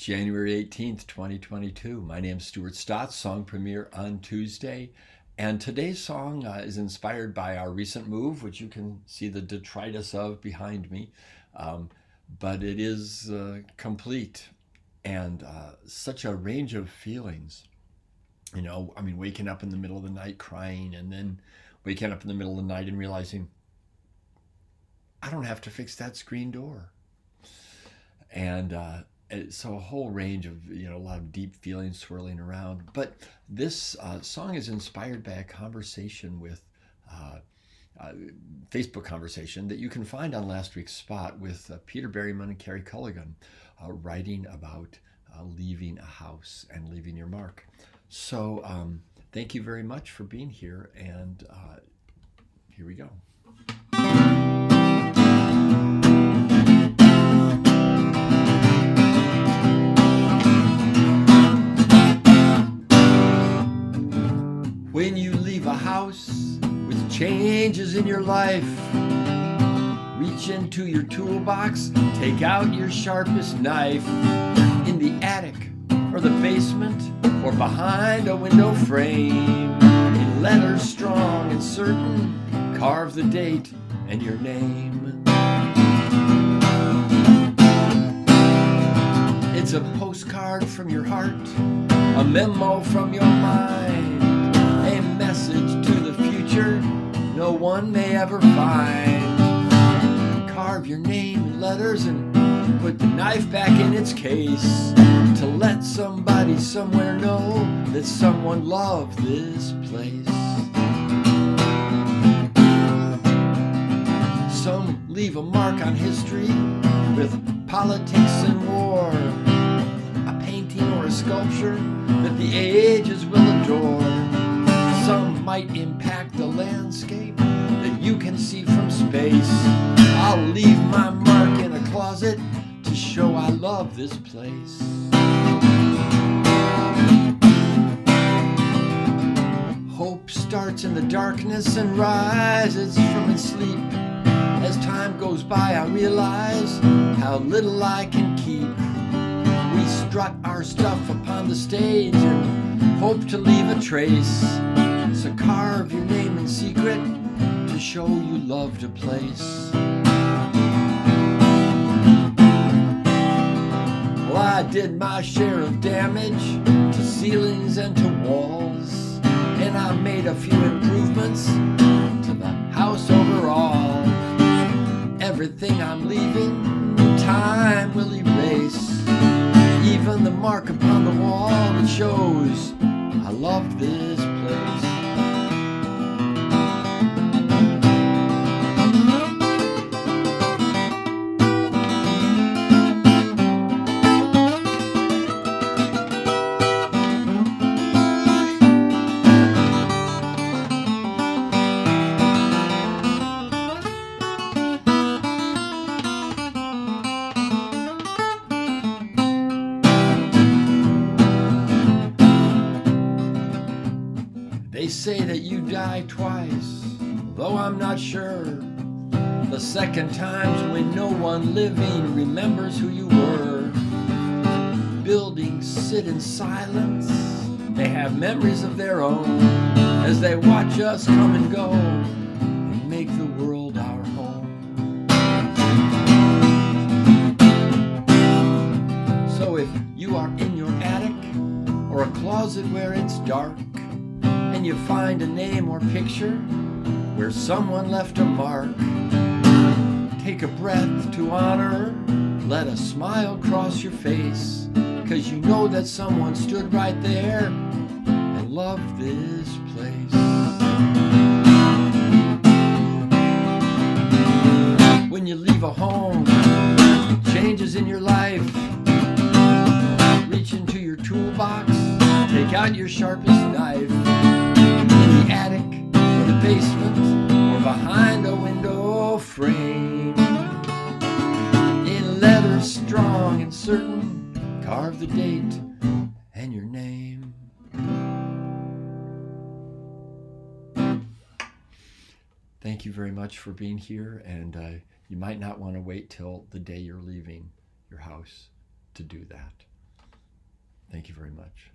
January 18th, 2022. My name's Stuart Stotts, song premiere on Tuesday. And today's song is inspired by our recent move, which you can see the detritus of behind me. But it is complete and such a range of feelings. Waking up in the middle of the night crying, and then waking up in the middle of the night and realizing I don't have to fix that screen door. And so a whole range of, a lot of deep feelings swirling around. But this song is inspired by a conversation with, Facebook conversation that you can find on last week's spot with Peter Berryman and Carrie Culligan, writing about leaving a house and leaving your mark. So thank you very much for being here, and here we go. When you leave a house with changes in your life, reach into your toolbox, take out your sharpest knife. In the attic or the basement or behind a window frame, in letters strong and certain, carve the date and your name. It's a postcard from your heart, a memo from your mind, a message to the future no one may ever find. Carve your name in letters and put the knife back in its case, to let somebody somewhere know that someone loved this place. Some leave a mark on history with politics and war, a painting or a sculpture that the ages will adore. Some might impact the landscape that you can see from space. I'll leave my mark in a closet to show I love this place. Hope starts in the darkness and rises from its sleep. As time goes by, I realize how little I can keep. We strut our stuff upon the stage and hope to leave a trace. So carve your name in secret to show you loved a place. Well, I did my share of damage to ceilings and to walls, and I made a few improvements to the house overall. Everything I'm leaving, time will erase, even the mark upon the wall that shows I loved this place. They say that you die twice, though I'm not sure. The second time's when no one living remembers who you were. Buildings sit in silence, they have memories of their own, as they watch us come and go and make the world our home. So if you are in your attic or a closet where it's dark, and you find a name or picture where someone left a mark, take a breath to honor, let a smile cross your face, 'cause you know that someone stood right there and loved this place. When you leave a home, changes in your life, reach into your toolbox, take out your sharpest knife. In the attic or the basement or behind a window frame, in letters strong and certain, carve the date and your name. Thank you very much for being here, and you might not want to wait till the day you're leaving your house to do that. Thank you very much.